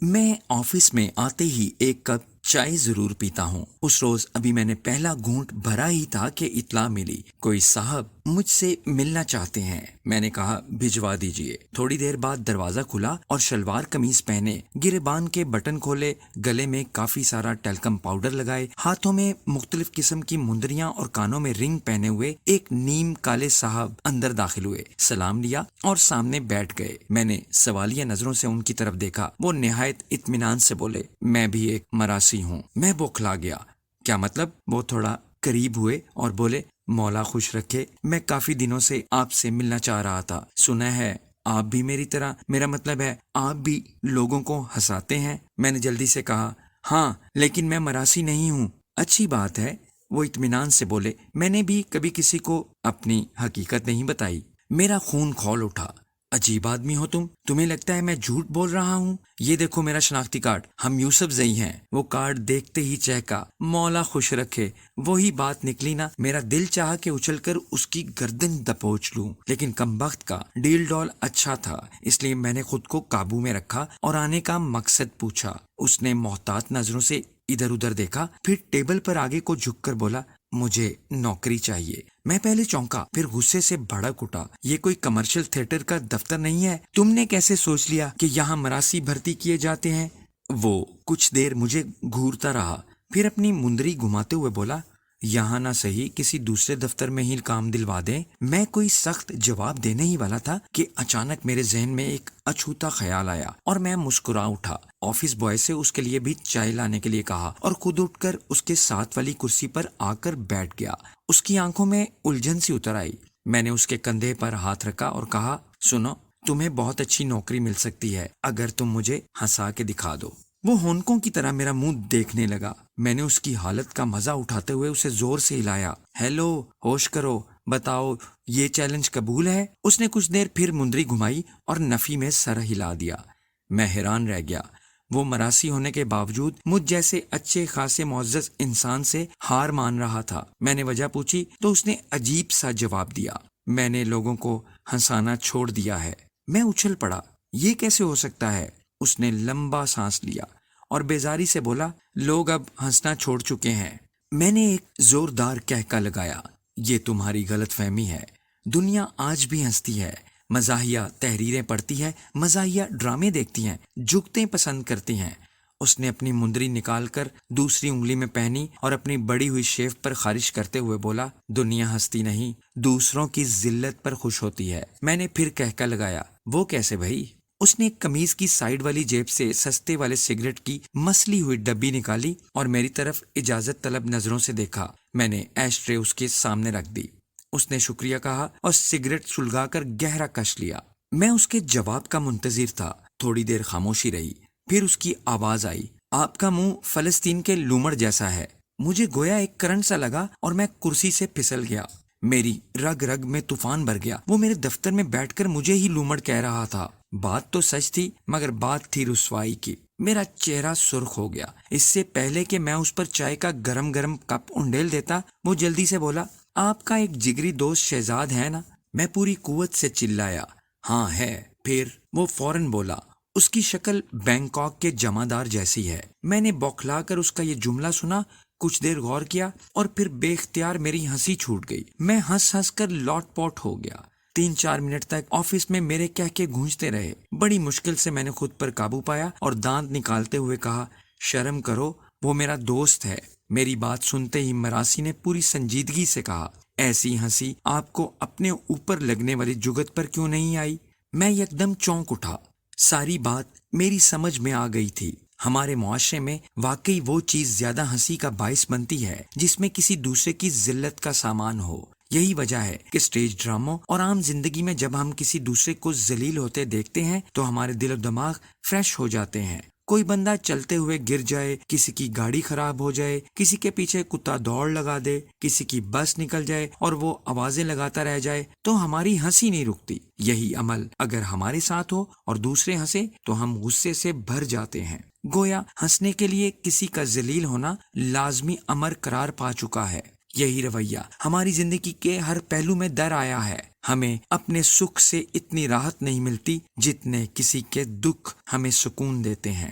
میں آفس میں آتے ہی ایک کپ چائے ضرور پیتا ہوں۔ اس روز ابھی میں نے پہلا گھونٹ بھرا ہی تھا کہ اطلاع ملی، کوئی صاحب مجھ سے ملنا چاہتے ہیں۔ میں نے کہا بھجوا دیجئے۔ تھوڑی دیر بعد دروازہ کھلا اور شلوار قمیض پہنے، گریبان کے بٹن کھولے، گلے میں کافی سارا ٹیلکم پاؤڈر لگائے، ہاتھوں میں مختلف قسم کی مندریاں اور کانوں میں رنگ پہنے ہوئے ایک نیم کالے صاحب اندر داخل ہوئے، سلام لیا اور سامنے بیٹھ گئے۔ میں نے سوالیہ نظروں سے ان کی طرف دیکھا۔ وہ نہایت اطمینان سے بولے، میں بھی ایک مراسی ہوں۔ میں بوکھلا گیا۔ کیا مطلب؟ وہ تھوڑا قریب ہوئے اور بولے، مولا خوش رکھے، میں کافی دنوں سے آپ سے ملنا چاہ رہا تھا۔ سنا ہے آپ بھی میری طرح، میرا مطلب ہے آپ بھی لوگوں کو ہنساتے ہیں۔ میں نے جلدی سے کہا، ہاں لیکن میں مراسی نہیں ہوں۔ اچھی بات ہے، وہ اطمینان سے بولے، میں نے بھی کبھی کسی کو اپنی حقیقت نہیں بتائی۔ میرا خون کھول اٹھا۔ عجیب آدمی ہو تمہیں لگتا ہے میں جھوٹ بول رہا ہوں؟ یہ دیکھو میرا شناختی کارڈ، ہم یوسف زئی ہیں۔ وہ کارڈ دیکھتے ہی چہکا، مولا خوش رکھے، وہی بات نکلی نا۔ میرا دل چاہا کہ اچھل کر اس کی گردن دبوچ لوں، لیکن کمبخت کا ڈیل ڈول اچھا تھا، اس لیے میں نے خود کو قابو میں رکھا اور آنے کا مقصد پوچھا۔ اس نے محتاط نظروں سے ادھر ادھر دیکھا، پھر ٹیبل پر آگے کو جھک کر بولا، مجھے نوکری چاہیے۔ میں پہلے چونکا، پھر غصے سے بھڑک اٹھا، یہ کوئی کمرشل تھیٹر کا دفتر نہیں ہے، تم نے کیسے سوچ لیا کہ یہاں مراسی بھرتی کیے جاتے ہیں؟ وہ کچھ دیر مجھے گھورتا رہا، پھر اپنی مندری گھماتے ہوئے بولا، یہاں نہ صحیح کسی دوسرے دفتر میں ہی کام دلوا دیں۔ میں کوئی سخت جواب دینے ہی والا تھا کہ اچانک میرے ذہن میں ایک اچھوتا خیال آیا اور میں مسکرا اٹھا۔ آفس بوائے سے اس کے لیے بھی چائے لانے کے لیے کہا اور خود اٹھ کر اس کے ساتھ والی کرسی پر آ کر بیٹھ گیا۔ اس کی آنکھوں میں الجھن سی اتر آئی۔ میں نے اس کے کندھے پر ہاتھ رکھا اور کہا، سنو، تمہیں بہت اچھی نوکری مل سکتی ہے اگر تم مجھے ہنسا کے دکھا دو۔ وہ ہونکوں کی طرح میرا منہ دیکھنے لگا۔ میں نے اس کی حالت کا مزہ اٹھاتے ہوئے اسے زور سے ہلایا، ہیلو، ہوش کرو، بتاؤ یہ چیلنج قبول ہے؟ اس نے کچھ دیر پھر مندری گھمائی اور نفی میں سر ہلا دیا۔ میں حیران رہ گیا۔ وہ مراسی ہونے کے باوجود مجھ جیسے اچھے خاصے معزز انسان سے ہار مان رہا تھا۔ میں نے وجہ پوچھی تو اس نے عجیب سا جواب دیا، میں نے لوگوں کو ہنسانا چھوڑ دیا ہے۔ میں اچھل پڑا، یہ کیسے ہو سکتا ہے؟ اس نے لمبا سانس لیا اور بیزاری سے بولا، لوگ اب ہنسنا چھوڑ چکے ہیں۔ میں نے ایک زوردار کہکا لگایا، یہ تمہاری غلط فہمی ہے۔ دنیا آج بھی ہنستی ہے، مزاحیہ تحریریں پڑھتی ہے، مزاحیہ ڈرامے دیکھتی ہیں، جگتیں پسند کرتی ہیں۔ اس نے اپنی مندری نکال کر دوسری انگلی میں پہنی اور اپنی بڑی ہوئی شیف پر خارش کرتے ہوئے بولا، دنیا ہنستی نہیں، دوسروں کی ذلت پر خوش ہوتی ہے۔ میں نے پھر کہکا لگایا، وہ کیسے بھائی؟ اس نے قمیض کی سائیڈ والی جیب سے سستے والے سگریٹ کی مسلی ہوئی ڈبی نکالی اور میری طرف اجازت طلب نظروں سے دیکھا۔ میں نے ایش ٹرے اس کے سامنے رکھ دی۔ اس نے شکریہ کہا اور سگریٹ سلگا کر گہرا کش لیا۔ میں اس کے جواب کا منتظر تھا۔ تھوڑی دیر خاموشی رہی، پھر اس کی آواز آئی، آپ کا منہ فلسطین کے لومڑ جیسا ہے۔ مجھے گویا ایک کرنٹ سا لگا اور میں کرسی سے پھسل گیا۔ میری رگ رگ میں طوفان بھر گیا۔ وہ میرے دفتر میں بیٹھ کر مجھے ہی لومڑ کہہ رہا تھا۔ بات تو سچ تھی، مگر بات تھی رسوائی کی۔ میرا چہرہ سرخ ہو گیا۔ اس سے پہلے کہ میں اس پر چائے کا گرم گرم کپ انڈیل دیتا، وہ جلدی سے بولا، آپ کا ایک جگری دوست شہزاد ہے نا؟ میں پوری قوت سے چلایا، ہاں ہے۔ پھر وہ فوراً بولا، اس کی شکل بینکاک کے جمعدار جیسی ہے۔ میں نے بوکھلا کر اس کا یہ جملہ سنا، کچھ دیر غور کیا اور پھر بے اختیار میری ہنسی چھوٹ گئی۔ میں ہنس ہنس کر لوٹ پوٹ ہو گیا۔ 3-4 منٹ تک آفس میں میرے کہکے گونجتے رہے۔ بڑی مشکل سے میں نے خود پر قابو پایا اور دانت نکالتے ہوئے کہا، شرم کرو، وہ میرا دوست ہے۔ میری بات سنتے ہی مراسی نے پوری سنجیدگی سے کہا، ایسی ہنسی آپ کو اپنے اوپر لگنے والی جگت پر کیوں نہیں آئی؟ میں یکدم چونک اٹھا۔ ساری بات میری سمجھ میں آ گئی تھی۔ ہمارے معاشرے میں واقعی وہ چیز زیادہ ہنسی کا باعث بنتی ہے جس میں کسی دوسرے کی ذلت کا سامان ہو۔ یہی وجہ ہے کہ سٹیج ڈراموں اور عام زندگی میں جب ہم کسی دوسرے کو ذلیل ہوتے دیکھتے ہیں تو ہمارے دل و دماغ فریش ہو جاتے ہیں۔ کوئی بندہ چلتے ہوئے گر جائے، کسی کی گاڑی خراب ہو جائے، کسی کے پیچھے کتا دوڑ لگا دے، کسی کی بس نکل جائے اور وہ آوازیں لگاتا رہ جائے تو ہماری ہنسی نہیں رکتی۔ یہی عمل اگر ہمارے ساتھ ہو اور دوسرے ہنسے تو ہم غصے سے بھر جاتے ہیں۔ گویا ہنسنے کے لیے کسی کا ذلیل ہونا لازمی امر قرار پا چکا ہے۔ یہی رویہ ہماری زندگی کے ہر پہلو میں در آیا ہے۔ ہمیں اپنے سکھ سے اتنی راحت نہیں ملتی جتنے کسی کے دکھ ہمیں سکون دیتے ہیں۔